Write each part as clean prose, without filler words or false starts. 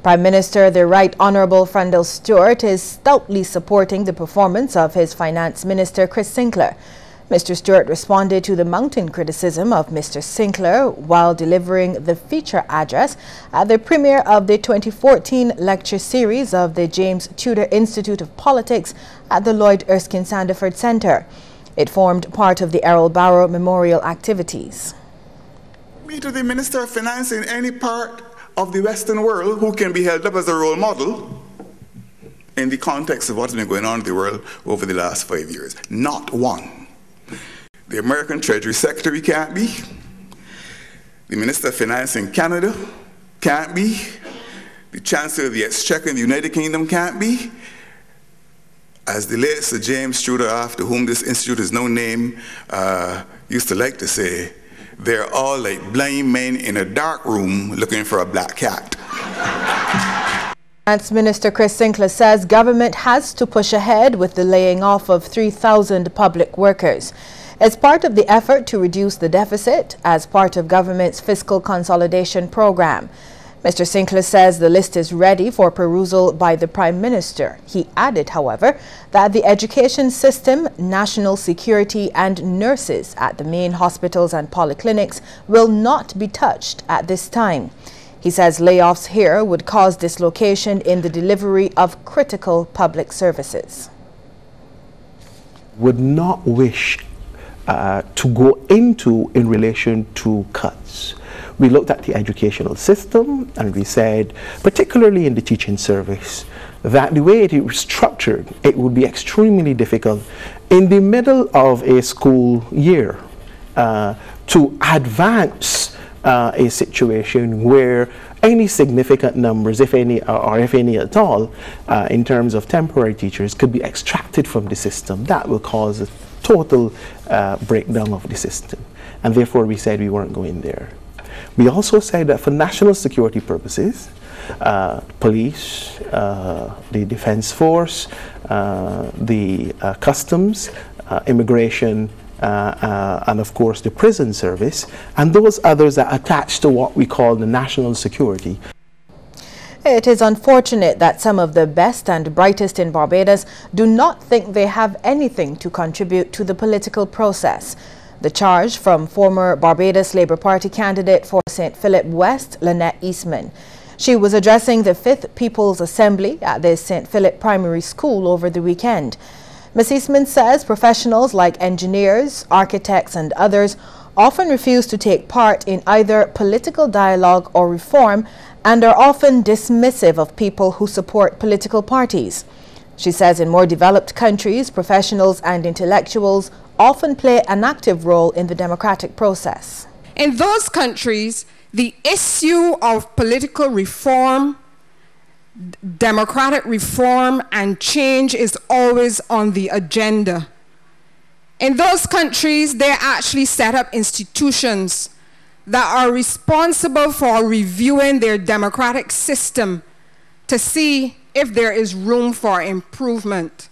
Prime Minister the Right Honourable Frandl Stewart is stoutly supporting the performance of his Finance Minister Chris Sinclair. Mr. Stewart responded to the mounting criticism of Mr. Sinclair while delivering the feature address at the premiere of the 2014 lecture series of the James Tudor Institute of Politics at the Lloyd Erskine Sandiford Centre. It formed part of the Errol Barrow Memorial activities. Me to the Minister of Finance in any part of the Western world who can be held up as a role model in the context of what's been going on in the world over the last 5 years. Not one. The American Treasury Secretary can't be. The Minister of Finance in Canada can't be. The Chancellor of the Exchequer in the United Kingdom can't be. As the late Sir James Tudor, after whom this institute is now named, used to like to say, they're all like blind men in a dark room looking for a black cat. Finance Minister Chris Sinclair says government has to push ahead with the laying off of 3,000 public workers. As part of the effort to reduce the deficit as part of government's fiscal consolidation program. Mr. Sinclair says the list is ready for perusal by the Prime Minister. He added, however, that the education system, national security and nurses at the main hospitals and polyclinics will not be touched at this time. He says layoffs here would cause dislocation in the delivery of critical public services. Would not wish to go into in relation to cuts. We looked at the educational system and we said, particularly in the teaching service, that the way it is structured, it would be extremely difficult in the middle of a school year to advance a situation where any significant numbers, if any, or if any at all, in terms of temporary teachers could be extracted from the system. That will cause a total breakdown of the system. And therefore we said we weren't going there. We also said that for national security purposes, police, the defense force, the customs, immigration, and of course the prison service, and those others that are attached to what we call the national security. It is unfortunate that some of the best and brightest in Barbados do not think they have anything to contribute to the political process. The charge from former Barbados Labour Party candidate for St. Philip West, Lynette Eastman. She was addressing the 5th People's Assembly at the St. Philip Primary School over the weekend. Ms. Eastman says professionals like engineers, architects and others often refuse to take part in either political dialogue or reform and are often dismissive of people who support political parties. She says in more developed countries, professionals and intellectuals often play an active role in the democratic process. In those countries, the issue of political reform, democratic reform and change is always on the agenda. In those countries, they actually set up institutions that are responsible for reviewing their democratic system to see if there is room for improvement.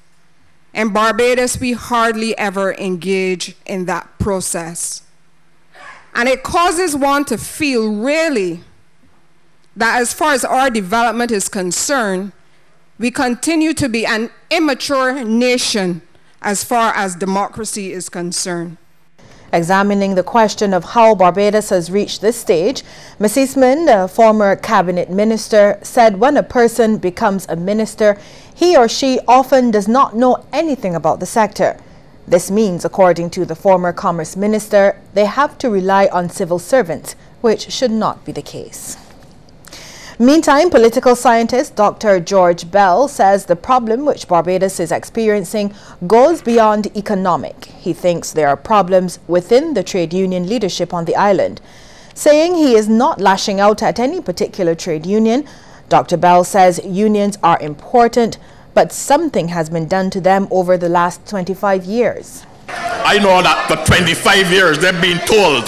In Barbados, we hardly ever engage in that process. And it causes one to feel really that as far as our development is concerned, we continue to be an immature nation as far as democracy is concerned. Examining the question of how Barbados has reached this stage, Ms. Eastman, a former cabinet minister, said when a person becomes a minister, he or she often does not know anything about the sector. This means, according to the former commerce minister, they have to rely on civil servants, which should not be the case. Meantime, political scientist Dr. George Bell says the problem which Barbados is experiencing goes beyond economic. He thinks there are problems within the trade union leadership on the island. Saying he is not lashing out at any particular trade union, Dr. Bell says unions are important, but something has been done to them over the last 25 years. I know that for 25 years they've been told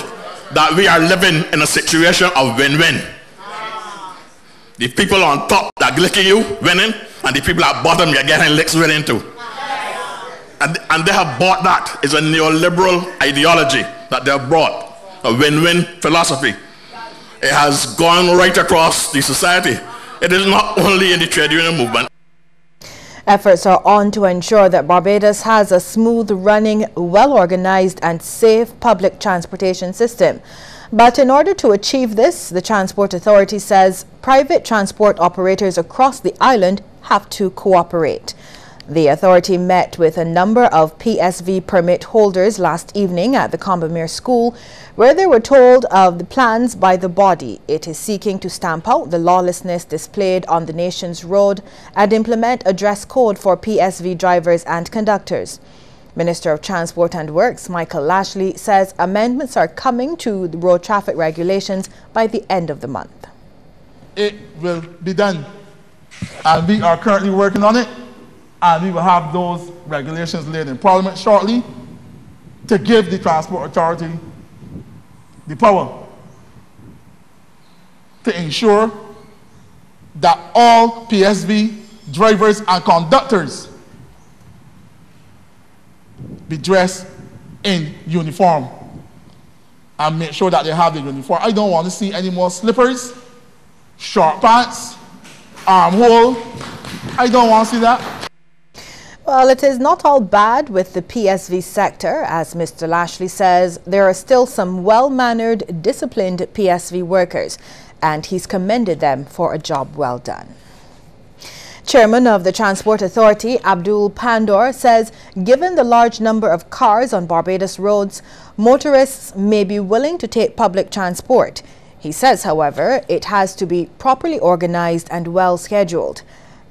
that we are living in a situation of win-win. The people on top that licking you, winning, and the people at bottom you're getting licks winning too. And they have bought that. It's a neoliberal ideology that they have brought, a win-win philosophy. It has gone right across the society. It is not only in the trade union movement. Efforts are on to ensure that Barbados has a smooth-running, well-organized and safe public transportation system. But in order to achieve this, the Transport Authority says private transport operators across the island have to cooperate. The authority met with a number of PSV permit holders last evening at the Combermere School, where they were told of the plans by the body. It is seeking to stamp out the lawlessness displayed on the nation's road and implement a dress code for PSV drivers and conductors. Minister of Transport and Works, Michael Lashley, says amendments are coming to the road traffic regulations by the end of the month. It will be done, and we are currently working on it, and we will have those regulations laid in Parliament shortly to give the Transport Authority the power to ensure that all PSV drivers and conductors be dressed in uniform and make sure that they have the uniform. I don't want to see any more slippers, short pants, armhole. I don't want to see that. Well, it is not all bad with the PSV sector. As Mr. Lashley says, there are still some well-mannered, disciplined PSV workers, and he's commended them for a job well done. Chairman of the Transport Authority, Abdul Pandor, says given the large number of cars on Barbados roads, motorists may be willing to take public transport. He says, however, it has to be properly organized and well scheduled.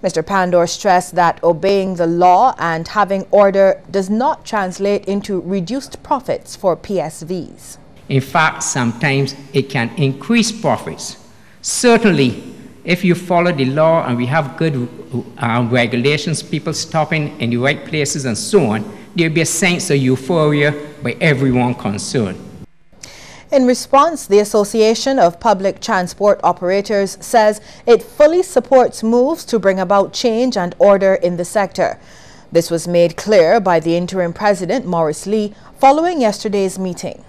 Mr. Pandor stressed that obeying the law and having order does not translate into reduced profits for PSVs. In fact, sometimes it can increase profits. Certainly, if you follow the law and we have good regulations, people stopping in the right places and so on, there will be a sense of euphoria by everyone concerned. In response, the Association of Public Transport Operators says it fully supports moves to bring about change and order in the sector. This was made clear by the interim president, Maurice Lee, following yesterday's meeting.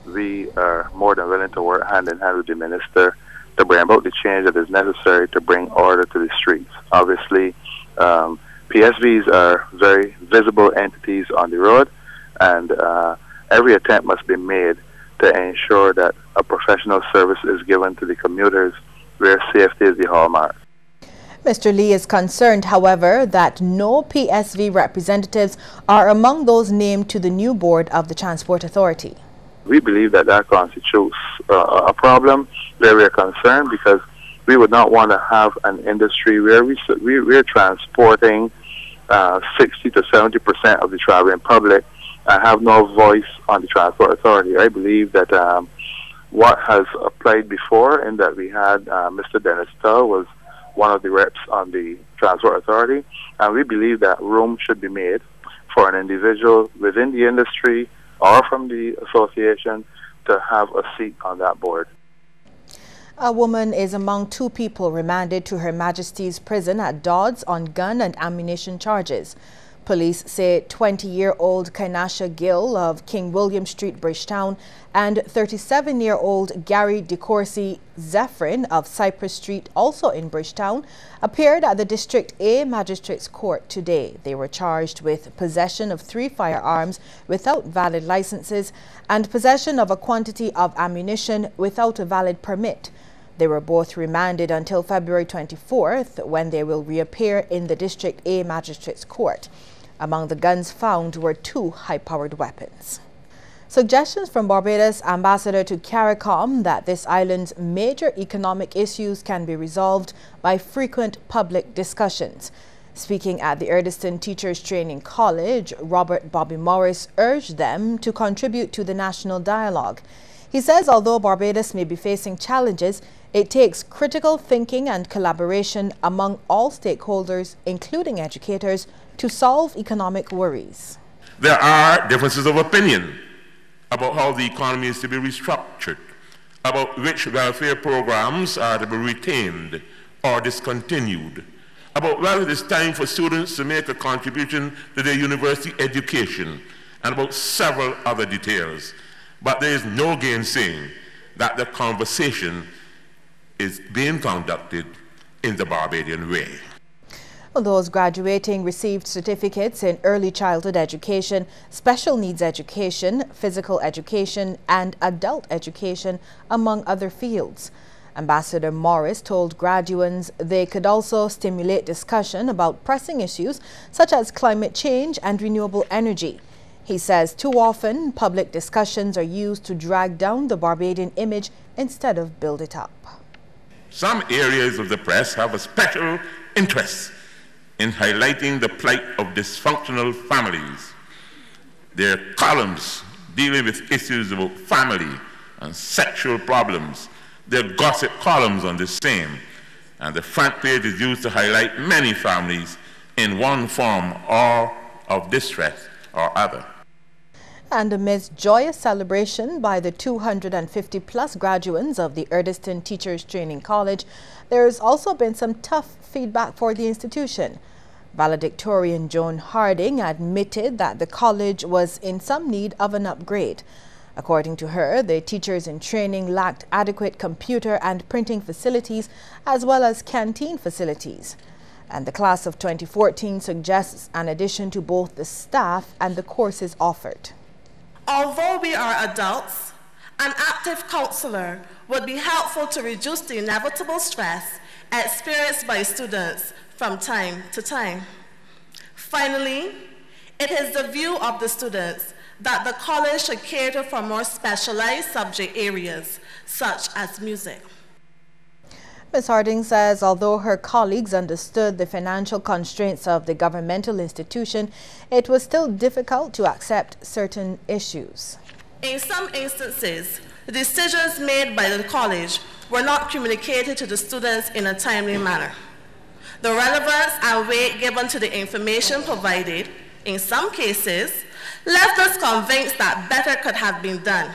We are more than willing to work hand in hand with the minister to bring about the change that is necessary to bring order to the streets. Obviously, PSVs are very visible entities on the road, and every attempt must be made to ensure that a professional service is given to the commuters where safety is the hallmark. Mr. Lee is concerned, however, that no PSV representatives are among those named to the new board of the Transport Authority. We believe that that constitutes a problem where we are concerned, because we would not want to have an industry where we're transporting 60 to 70% of the traveling public and have no voice on the Transport Authority. I believe that what has applied before, in that we had Mr. Dennis Tull was one of the reps on the Transport Authority, and we believe that room should be made for an individual within the industry or from the association to have a seat on that board. A woman is among 2 people remanded to Her Majesty's prison at Dodds on gun and ammunition charges. Police say 20-year-old Kainasha Gill of King William Street, Bridgetown, and 37-year-old Gary DeCourcy Zephyrin of Cypress Street, also in Bridgetown, appeared at the District A Magistrates Court today. They were charged with possession of 3 firearms without valid licenses and possession of a quantity of ammunition without a valid permit. They were both remanded until February 24th, when they will reappear in the District A Magistrates Court. Among the guns found were 2 high-powered weapons. Suggestions from Barbados Ambassador to CARICOM that this island's major economic issues can be resolved by frequent public discussions. Speaking at the Eriston Teachers Training College, Robert Bobby Morris urged them to contribute to the national dialogue. He says although Barbados may be facing challenges, it takes critical thinking and collaboration among all stakeholders, including educators, to solve economic worries. There are differences of opinion about how the economy is to be restructured, about which welfare programs are to be retained or discontinued, about whether it is time for students to make a contribution to their university education, and about several other details. But there is no gainsaying that the conversation is being conducted in the Barbadian way. Those graduating received certificates in early childhood education, special needs education, physical education, and adult education, among other fields. Ambassador Morris told graduates they could also stimulate discussion about pressing issues such as climate change and renewable energy. He says too often public discussions are used to drag down the Barbadian image instead of build it up. Some areas of the press have a special interest in highlighting the plight of dysfunctional families. Their columns dealing with issues about family and sexual problems. Their gossip columns on the same. And the front page is used to highlight many families in one form or of distress or other. And amidst joyous celebration by the 250-plus graduates of the Eriston Teachers Training College, there has also been some tough feedback for the institution. Valedictorian Joan Harding admitted that the college was in some need of an upgrade. According to her, the teachers in training lacked adequate computer and printing facilities as well as canteen facilities. And the class of 2014 suggests an addition to both the staff and the courses offered. Although we are adults, an active counselor would be helpful to reduce the inevitable stress experienced by students from time to time. Finally, it is the view of the students that the college should cater for more specialized subject areas, such as music. Ms. Harding says although her colleagues understood the financial constraints of the governmental institution, it was still difficult to accept certain issues. In some instances, the decisions made by the college were not communicated to the students in a timely manner. The relevance and weight given to the information provided, in some cases, left us convinced that better could have been done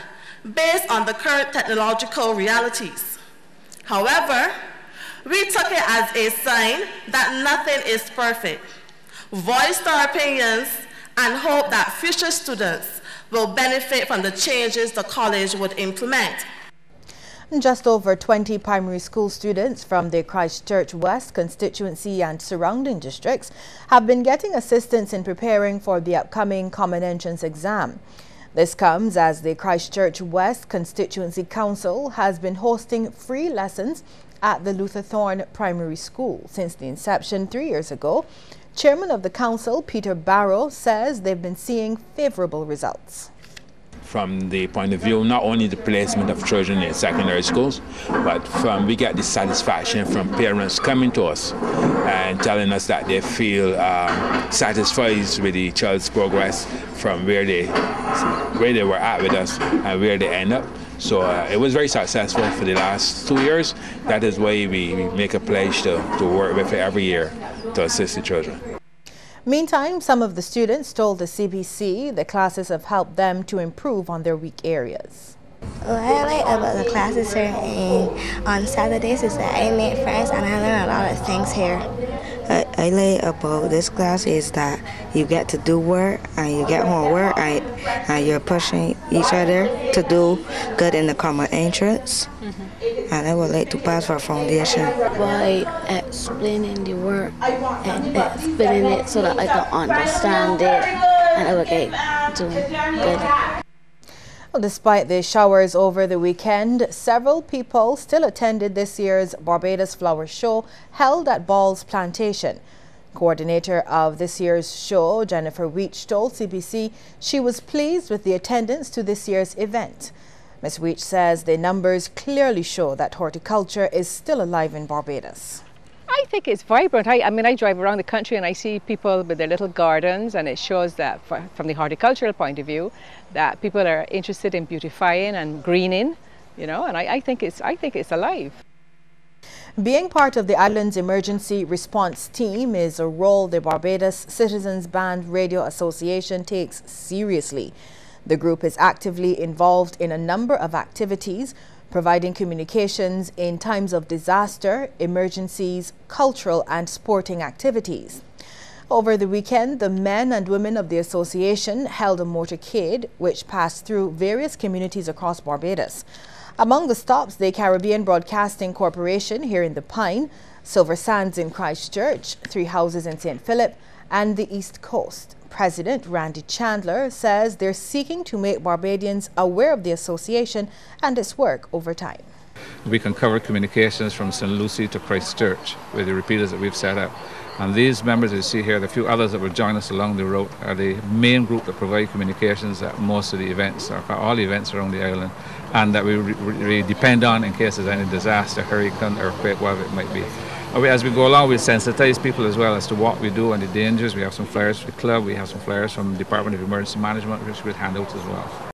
based on the current technological realities. However, we took it as a sign that nothing is perfect, voiced our opinions, and hope that future students will benefit from the changes the college would implement. Just over 20 primary school students from the Christchurch West constituency and surrounding districts have been getting assistance in preparing for the upcoming Common Entrance exam. This comes as the Christchurch West Constituency Council has been hosting free lessons at the Luther Thorne Primary School since the inception 3 years ago. Chairman of the council, Peter Barrow, says they've been seeing favorable results. From the point of view, not only the placement of children in secondary schools, but we get the satisfaction from parents coming to us and telling us that they feel satisfied with the child's progress from where they were at with us and where they end up. So it was very successful for the last 2 years. That is why we make a pledge to work with it every year to assist the children. Meantime, some of the students told the CBC the classes have helped them to improve on their weak areas. What I like about the classes here on Saturdays is that I make friends and I learn a lot of things here. I like about this class is that you get to do work and you get more work and you're pushing each other to do good in the common entrance. And I would like to pass for foundation. By explaining the work and explaining it so that I can understand it and I will get doing good. Well, despite the showers over the weekend, several people still attended this year's Barbados Flower Show held at Ball's Plantation. Coordinator of this year's show, Jennifer Weech, told CBC she was pleased with the attendance to this year's event. Ms. Weech says the numbers clearly show that horticulture is still alive in Barbados. I think it's vibrant. I mean, I drive around the country and I see people with their little gardens, and it shows that from the horticultural point of view, that people are interested in beautifying and greening, you know, and I think it's alive. Being part of the island's emergency response team is a role the Barbados Citizens Band Radio Association takes seriously. The group is actively involved in a number of activities, providing communications in times of disaster, emergencies, cultural and sporting activities. Over the weekend, the men and women of the association held a motorcade which passed through various communities across Barbados. Among the stops, the Caribbean Broadcasting Corporation here in the Pine, Silver Sands in Christchurch, 3 houses in St. Philip, and the East Coast. President Randy Chandler says they're seeking to make Barbadians aware of the association and its work over time. We can cover communications from St. Lucie to Christchurch with the repeaters that we've set up. And these members you see here, the few others that will join us along the route, are the main group that provide communications at most of the events, or all the events around the island, and that we really depend on in case there's any disaster, hurricane, earthquake, whatever it might be. As we go along, we sensitize people as well as to what we do and the dangers. We have some flyers for the club, we have some flyers from the Department of Emergency Management, which we'll hand out as well.